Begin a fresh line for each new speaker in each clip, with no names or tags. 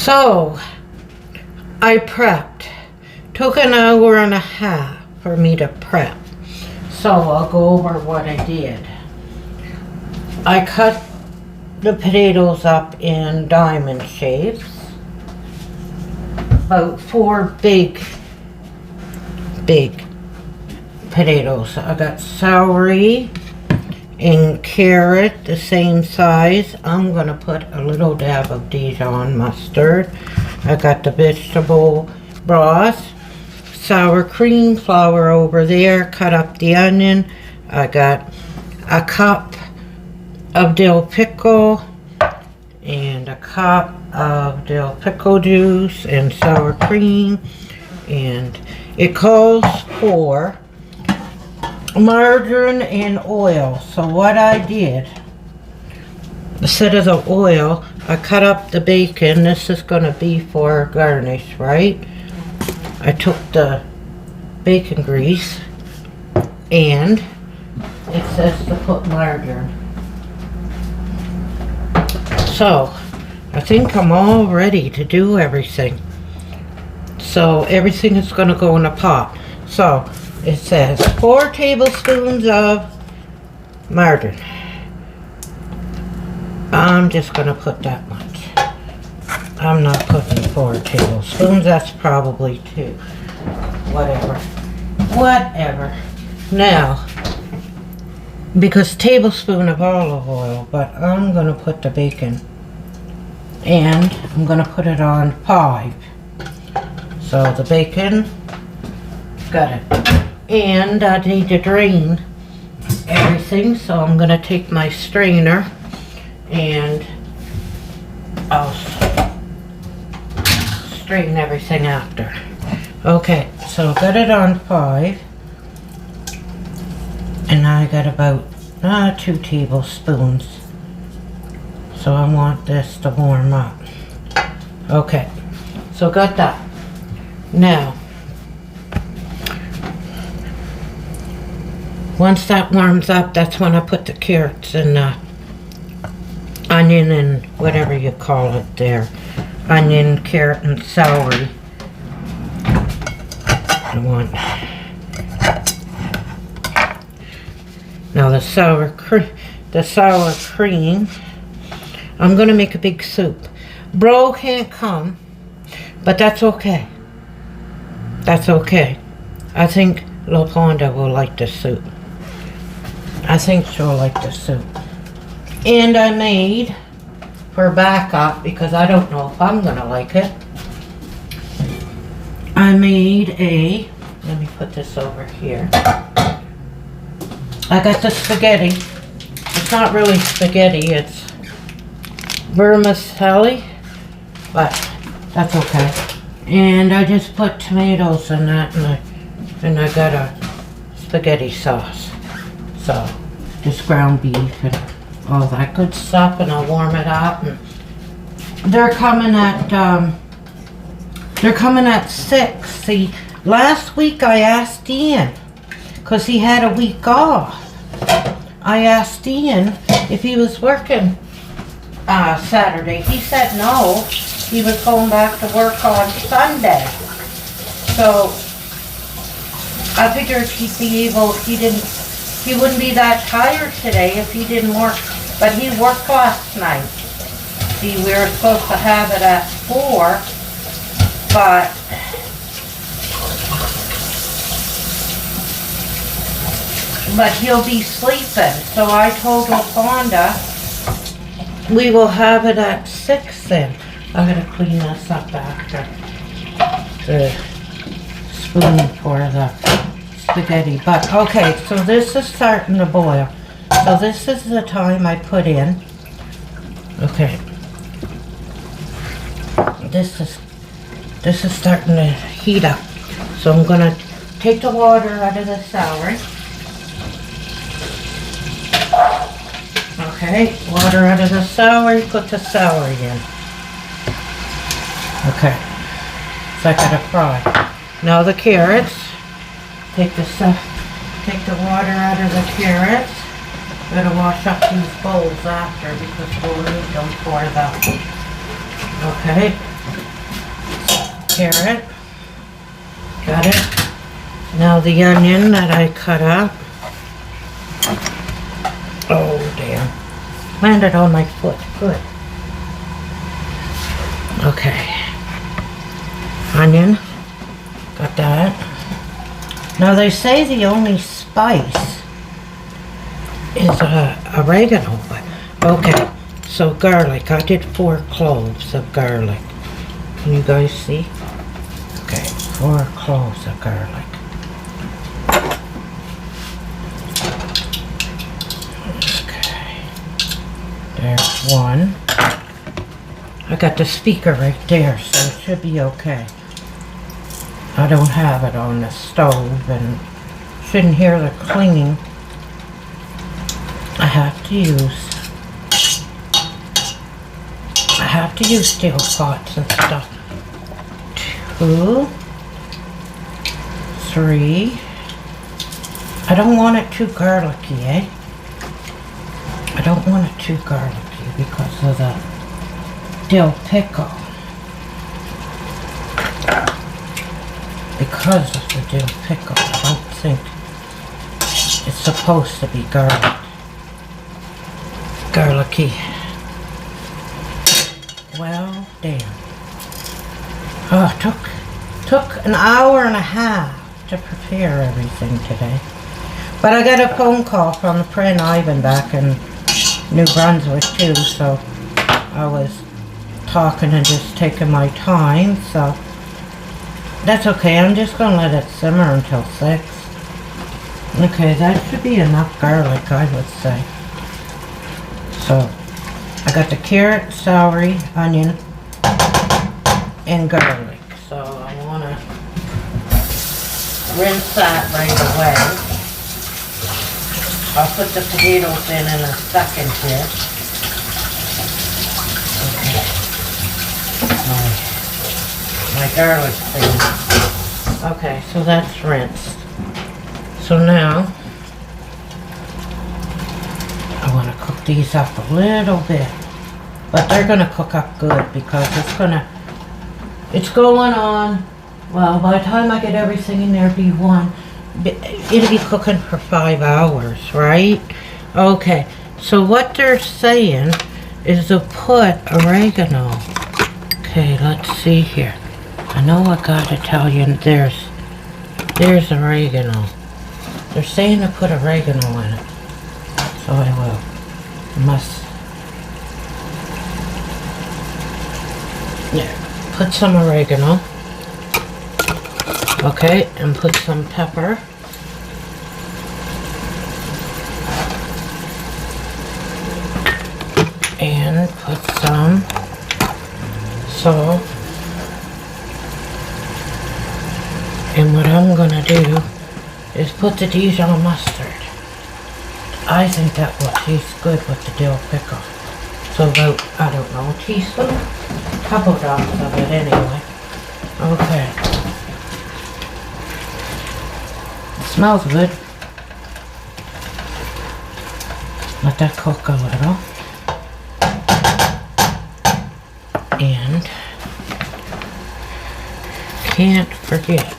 So I prepped. Took an hour and a half for me to prep. So I'll go over what I did. I cut the potatoes up in diamond shapes. About 4 big potatoes. I got celery and carrot the same size. I'm gonna put a little dab of Dijon mustard. I got the vegetable broth, sour cream flour over there, cut up the onion. I got a cup of dill pickle and a cup of dill pickle juice and sour cream, and it calls for margarine and oil. So what I did, instead of the oil, I cut up the bacon. This is going to be for garnish, right? I took the bacon grease and it says to put margarine. So I think I'm all ready to do everything. So everything is going to go in a pot. So it says 4 tablespoons of margarine. I'm just going to put that much. I'm not putting 4 tablespoons. That's probably 2. Whatever. Now, because tablespoon of olive oil, but I'm going to put the bacon. And I'm going to put it on 5. So the bacon, got it. And I need to drain everything, so I'm going to take my strainer and I'll strain everything after. Okay, so got it on 5, and I got about 2 tablespoons. So I want this to warm up. Okay, so got that. Now, once that warms up, that's when I put the carrots and the onion and whatever you call it there. Onion, carrot, and celery. Now the sour cream, I'm gonna make a big soup. Bro can't come, but that's okay. That's okay. I think LaPonda will like the soup. I think she'll like the soup. And I made, for backup, because I don't know if I'm gonna like it, I made a, let me put this over here. I got the spaghetti. It's not really spaghetti, it's vermicelli, but that's okay. And I just put tomatoes in that, and I got a spaghetti sauce. So, just ground beef and all that good stuff, and I'll warm it up. And they're coming at 6. See, last week I asked Ian, because he had a week off. I asked Ian if he was working Saturday. He said no, he was going back to work on Sunday. So I figured he'd be able, he wouldn't be that tired today if he didn't work, but he worked last night. See, we were supposed to have it at 4, but he'll be sleeping. So I told LaFonda we will have it at 6 then. I'm gonna clean this up after the spoon for the spaghetti. But okay, so this is starting to boil. So this is the time I put in. Okay. This is starting to heat up. So I'm gonna take the water out of the celery. Okay, water out of the celery, put the celery in. Okay, so I gotta fry. Now the carrots, take the water out of the carrots. Gotta wash up these bowls after because we'll need them for them. Okay, carrot. Got it. Now the onion that I cut up. Oh, damn. Landed on my foot. Good. Okay. Onion. Got that. Now they say the only spice is oregano, but okay. So garlic. I did 4 cloves of garlic. Can you guys see? Okay, 4 cloves of garlic. Okay. There's 1. I got the speaker right there, so it should be okay. I don't have it on the stove and shouldn't hear the clinging. I have to use steel pots and stuff. 2, 3. I don't want it too garlicky, eh? I don't want it too garlicky because of the dill pickle. Because of the dill pickle, I don't think it's supposed to be garlicky. Well, damn. Oh, it took an hour and a half to prepare everything today. But I got a phone call from a friend Ivan back in New Brunswick too, so I was talking and just taking my time, so that's okay. I'm just gonna let it simmer until 6. Okay, that should be enough garlic, I would say. So I got the carrot, celery, onion, and garlic. So I want to rinse that right away. I'll put the potatoes in a second here. Okay. My garlic thing. Okay, so that's rinsed. So now I want to cook these up a little bit, but they're going to cook up good because it's going on, well, by the time I get everything in there, it'll be cooking for 5 hours, right? Okay, so what they're saying is to put oregano. Okay, let's see here. I know I got Italian, there's oregano. They're saying to put oregano in it. So I will. Put some oregano. Okay, and put some pepper. And put some salt. And what I'm gonna do is put the Dijon mustard. I think that will taste good with the dill pickle. So about, I don't know, a teaspoon? Couple drops of it anyway. Okay. It smells good. Let that cook a little. And can't forget,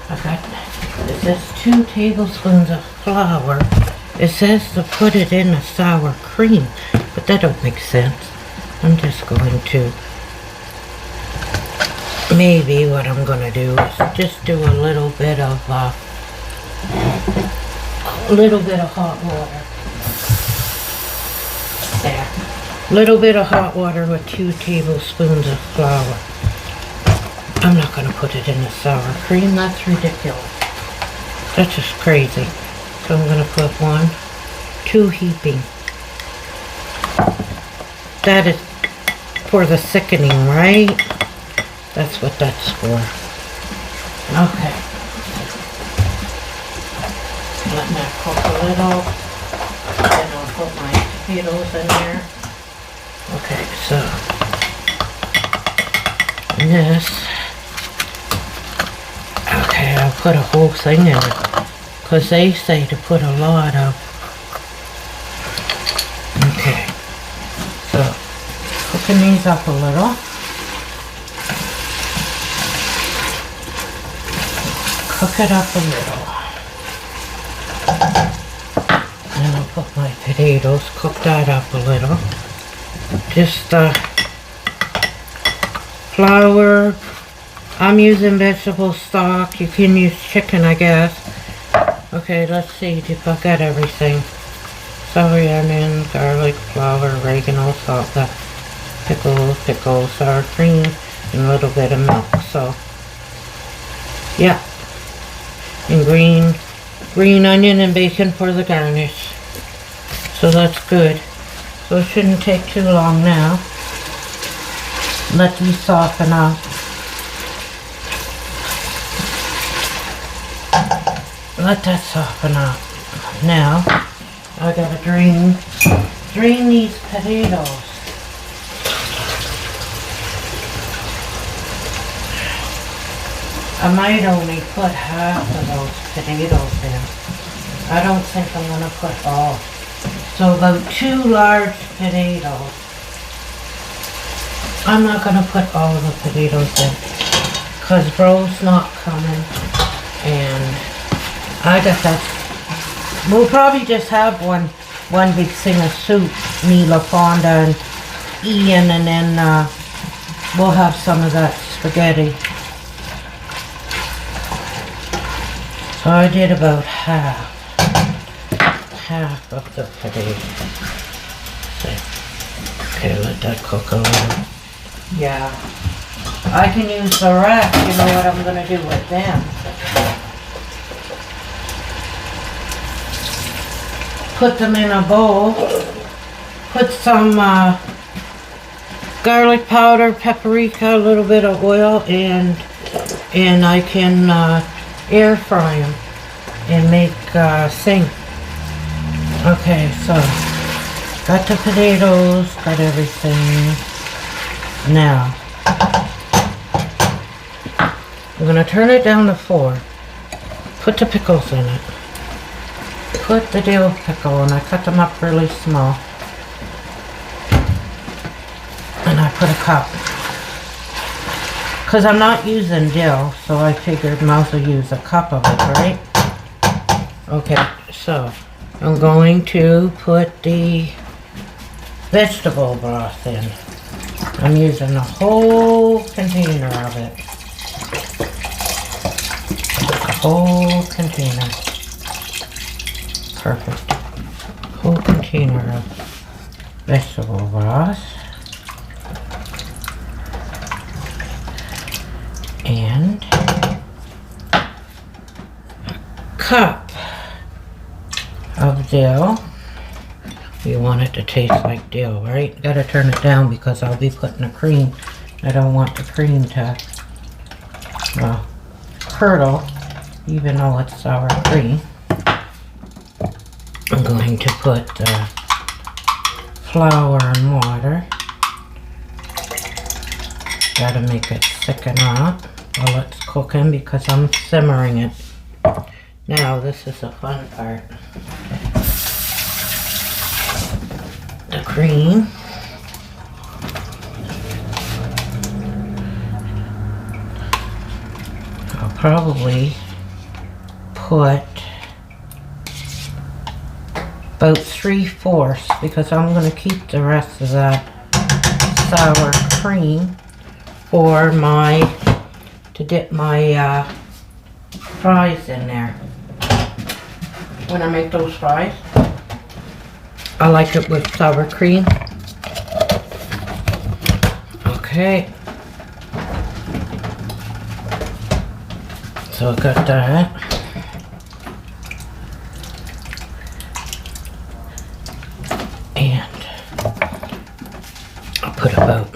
it says 2 tablespoons of flour. It says to put it in a sour cream, but that don't make sense. I'm just going to, maybe what I'm going to do is just do a little bit of hot water. There. Little bit of hot water with 2 tablespoons of flour. I'm not going to put it in the sour cream. That's ridiculous. That's just crazy. So I'm going to put 1, 2 heaping. That is for the thickening, right? That's what that's for. Okay. Let that cook a little. Then I'll put my potatoes in there. Okay, so this. Okay, I'll put a whole thing in it. Because they say to put a lot of. Okay. So, cooking these up a little. cook it up a little. And I'll put my potatoes, cook that up a little. Just flour. I'm using vegetable stock. You can use chicken, I guess. Okay, let's see if I got everything. Celery, onion, garlic, flour, oregano, salt, pickle, sour cream, and a little bit of milk. So, yeah. And green onion and bacon for the garnish. So that's good. So it shouldn't take too long now. Let these soften up. Let that soften up. Now, I gotta drain these potatoes. I might only put half of those potatoes in. I don't think I'm gonna put all. So about 2 large potatoes. I'm not gonna put all of the potatoes in because bro's not coming, and I got that. We'll probably just have one big thing of soup, me, LaFonda, and Ian, and then we'll have some of that spaghetti. So I did about half of the potato. Okay, let that cook a little. Yeah, I can use the rest. You know what I'm gonna do with them? Put them in a bowl. Put some garlic powder, paprika, a little bit of oil, and I can air fry them and make sing. Okay, so got the potatoes, got everything. Now I'm gonna turn it down to 4. Put the pickles in it. Put the dill pickle, and I cut them up really small. And I put a cup. Because I'm not using dill, so I figured might as well use a cup of it, right? Okay, so I'm going to put the vegetable broth in. I'm using the whole container of it. The whole container. Perfect. Whole container of vegetable broth. And a cup of dill. You want it to taste like dill, right? Gotta turn it down because I'll be putting the cream. I don't want the cream to, well, curdle, even though it's sour cream. I'm going to put flour and water. Gotta make it thicken up while it's cooking because I'm simmering it. Now this is the fun part. The cream. I'll probably put about 3/4 because I'm going to keep the rest of that sour cream for to dip my fries in there. When I make those fries, I like it with sour cream. Okay. So I got that. And I'll put about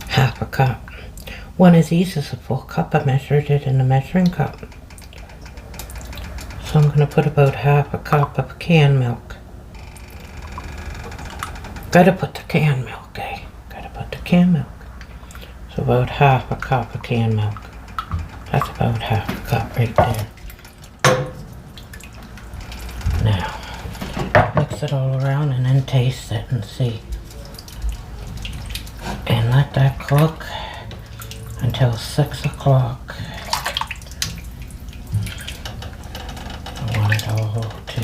half a cup. One of these is a full cup. I measured it in the measuring cup. So I'm going to put about half a cup of canned milk. Gotta put the canned milk, eh? Gotta put the canned milk. So about half a cup of canned milk. That's about half a cup right there. Now, mix it all around and then taste it and see. And let that cook until 6 o'clock. I want it all to,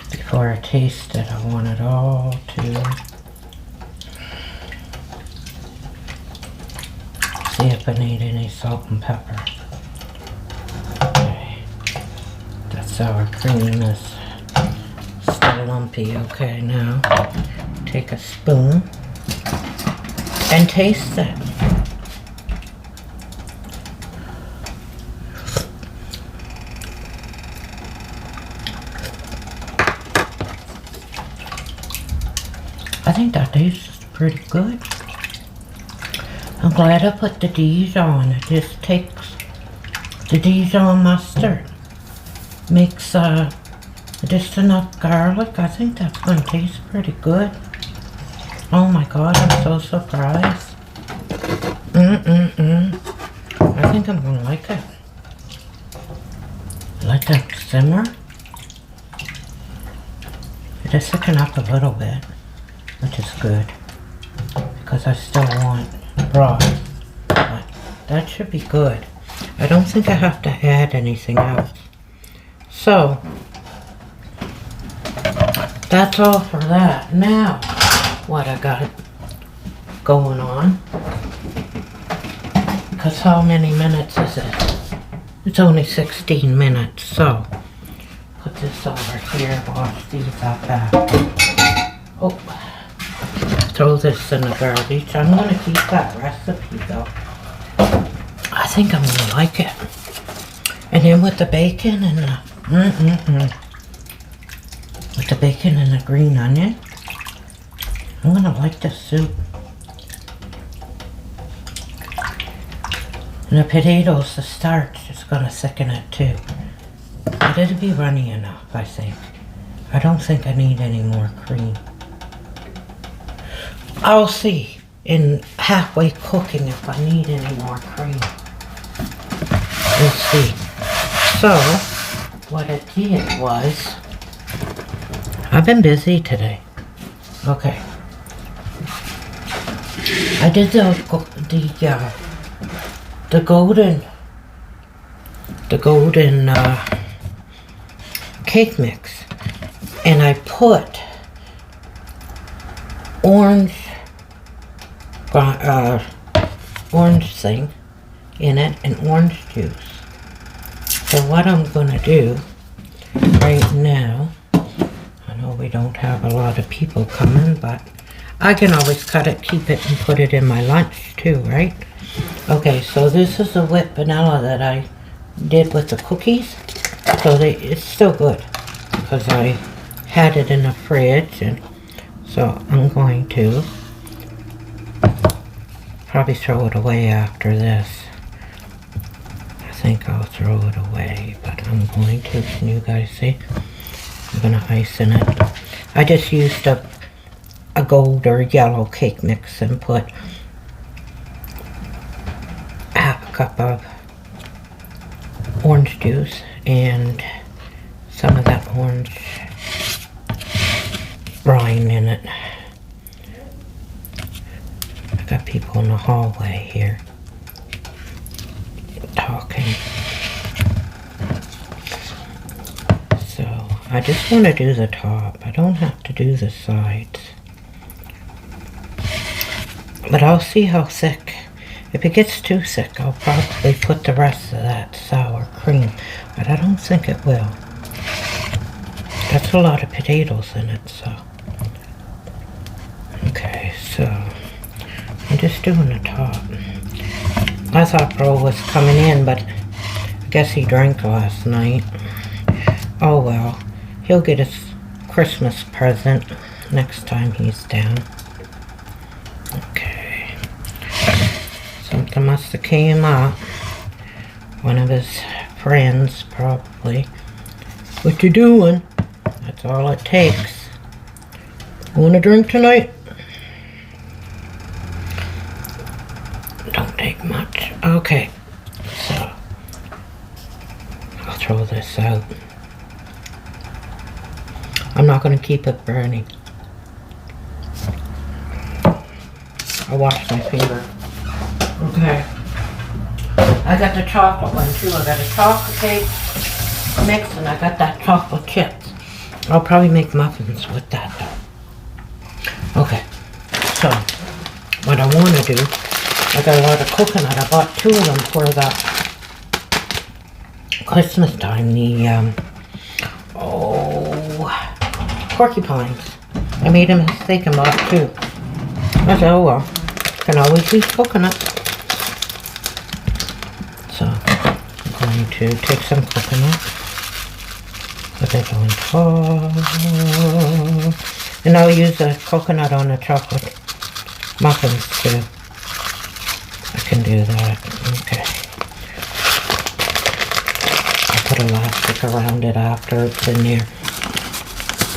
before I taste it, I want it all to see if I need any salt and pepper. Okay, that sour cream is still lumpy. Okay, now take a spoon and taste it. I think that tastes pretty good. I'm glad I put the Dijon. It just takes the Dijon mustard. Makes just enough garlic. I think that's going to taste pretty good. Oh my god, I'm so surprised. I think I'm going to like it. Let that simmer. Just thicken up a little bit, which is good, because I still want broth, but that should be good. I don't think I have to add anything else. So, that's all for that. Now, what I got going on, because how many minutes is it? It's only 16 minutes, so put this over here, wash these up after. Oh, throw this in the garbage. I'm going to keep that recipe though. I think I'm going to like it. And then with the bacon and the, with the bacon and the green onion, I'm going to like this soup. And the potatoes, the starch is going to thicken it too. But it'll be runny enough, I think. I don't think I need any more cream. I'll see in halfway cooking if I need any more cream. We'll see. So, what I did was, I've been busy today. Okay. I did the golden cake mix, and I put orange thing in it and orange juice. So what I'm gonna do right now, I know we don't have a lot of people coming, but I can always cut it, keep it, and put it in my lunch too, right? Okay, so this is the whipped vanilla that I did with the cookies. So it's still good because I had it in the fridge, and so I'm going to probably throw it away after this. I think I'll throw it away, but I'm going to. Can you guys see? I'm gonna ice in it. I just used a gold or yellow cake mix and put half a cup of orange juice and some of that orange rind in it. I got people in the hallway here talking. So I just want to do the top. I don't have to do the sides. But I'll see how thick. If it gets too thick, I'll probably put the rest of that sour cream. But I don't think it will. That's a lot of potatoes in it, so. Okay, so I'm just doing the top. I thought Bro was coming in, but I guess he drank last night. Oh well, he'll get his Christmas present next time he's down. Okay. Something must have came up. One of his friends, probably. What you doing? That's all it takes. Want a drink tonight? Don't take much. Okay. So, I'll throw this out. I'm not going to keep it burning. I'll wash my finger. Okay. I got the chocolate one too. I got a chocolate cake mix and I got that chocolate chips. I'll probably make muffins with that though. Okay. So, what I want to do, I got a lot of coconut. I bought 2 of them for the Christmas time. The, porcupines. I made a mistake and bought 2. I said, oh well, can always use coconut. So, I'm going to take some coconut, put it on top, and I'll use the coconut on the chocolate muffins too. I can do that. Okay. I'll put elastic around it after it's in there.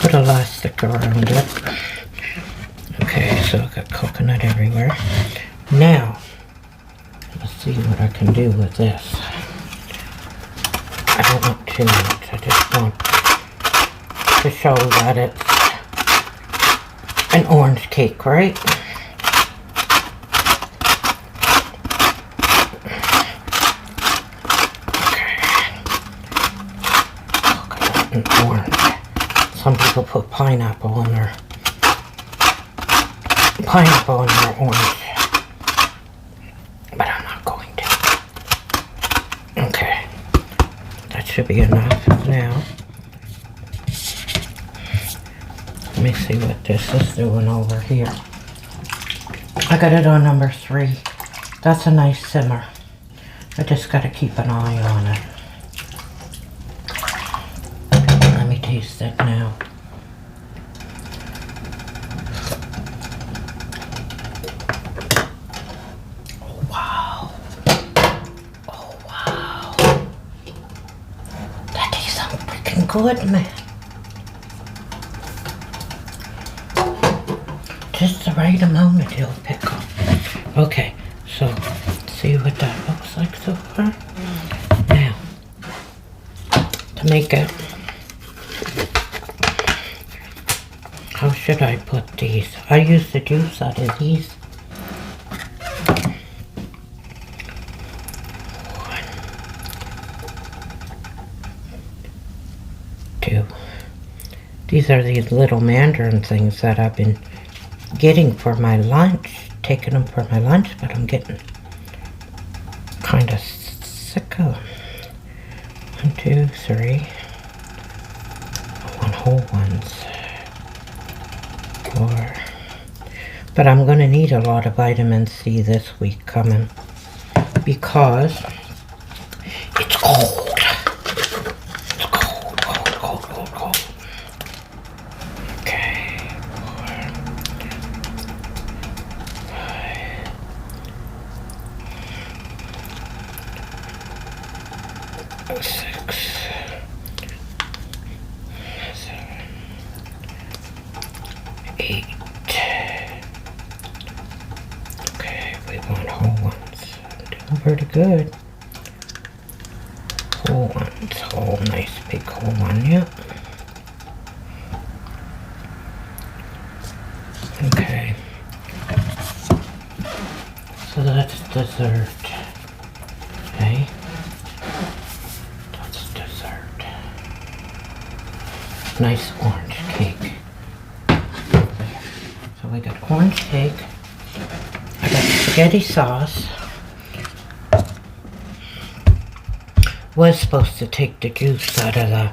Put elastic around it. Okay, so I've got coconut everywhere. Now, let's see what I can do with this. I don't want too much. I just want to show that it's an orange cake, right? Orange. Some people put pineapple in their orange, but I'm not going to. Okay, that should be enough now. Let me see what this is doing over here. I got it on number 3. That's a nice simmer. I just got to keep an eye on it. Taste it now. Oh wow. Oh wow. That tastes so freaking good, man. Just the right amount of dill pickle. Okay, so see what that looks like so far. Now, to make it, how should I put these? I use the juice out of these. 1, 2. These are these little mandarin things that I've been getting for my lunch. Taking them for my lunch, but I'm getting kind of sick of them. 1, 2, 3. 1 whole ones. 4. But I'm going to need a lot of vitamin C this week coming because it's cold. It's cold, cold, cold, cold, cold. Okay. 4, 5, 6, 7, 8. Okay, we want whole ones. Doing pretty good. Whole ones, whole nice big whole one, yep. Okay. So that's dessert. Okay. That's dessert. Nice orange cake. So we got orange cake. I got spaghetti sauce. Was supposed to take the juice out of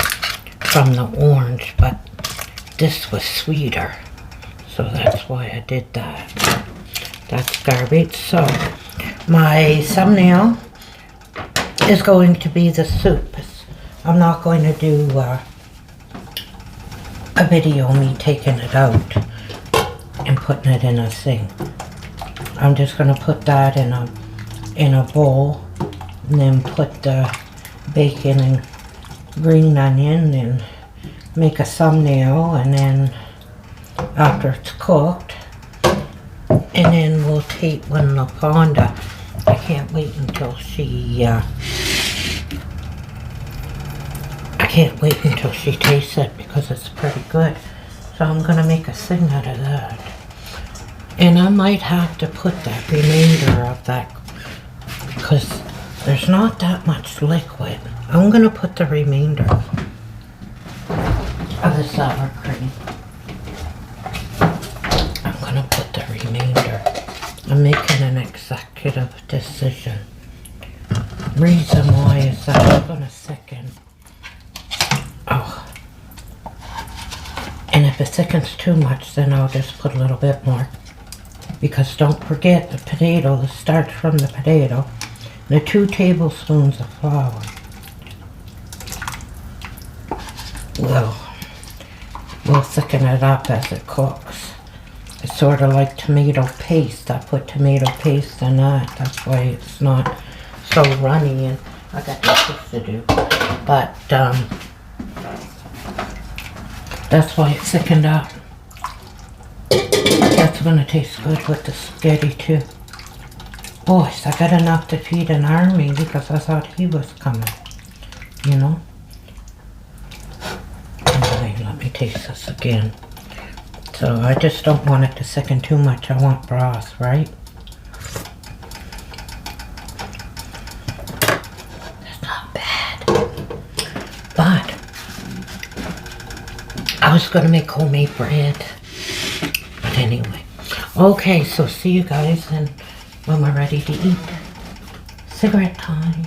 from the orange, but this was sweeter. So that's why I did that. That's garbage. So my thumbnail is going to be the soup. I'm not going to do a video of me taking it out and putting it in a thing. I'm just going to put that in a bowl and then put the bacon and green onion and make a thumbnail, and then after it's cooked, and then we'll take when LaFonda, I can't wait until she tastes it because it's pretty good. So I'm gonna make a thing out of that. And I might have to put that remainder of that because there's not that much liquid. I'm going to put the remainder of the sour cream. I'm going to put the remainder. I'm making an executive decision. Reason why is that I'm going to thicken. Oh. And if it thickens too much, then I'll just put a little bit more. Because don't forget, the potato starts from the potato. The 2 tablespoons of flour will thicken it up as it cooks. It's sort of like tomato paste. I put tomato paste in that. That's why it's not so runny, and I got this to do. But that's why it's thickened up. That's going to taste good with the spaghetti too. Boys, I got enough to feed an army because I thought he was coming, you know. Anyway, let me taste this again. So I just don't want it to thicken too much. I want broth, right? That's not bad. But I was going to make homemade bread. But anyway. Okay, so see you guys when we're ready to eat. Cigarette time.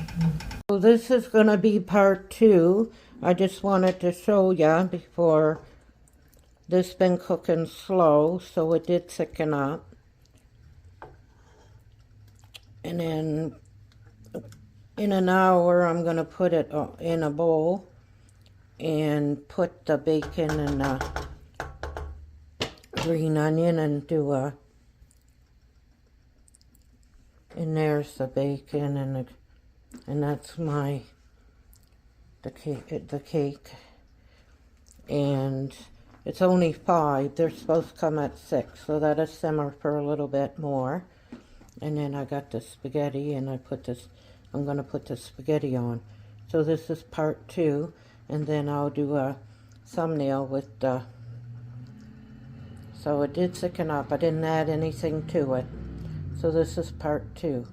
So this is going to be part 2. I just wanted to show you before. This been cooking slow, so it did thicken up. And then in an hour, I'm going to put it in a bowl and put the bacon and the green onion and do a. And there's the bacon and that's the cake. And it's only 5. They're supposed to come at 6, so that'll simmer for a little bit more. And then I got the spaghetti, and I'm going to put the spaghetti on. So this is part 2, and then I'll do a thumbnail with the. So it did thicken up. I didn't add anything to it. So this is part 2.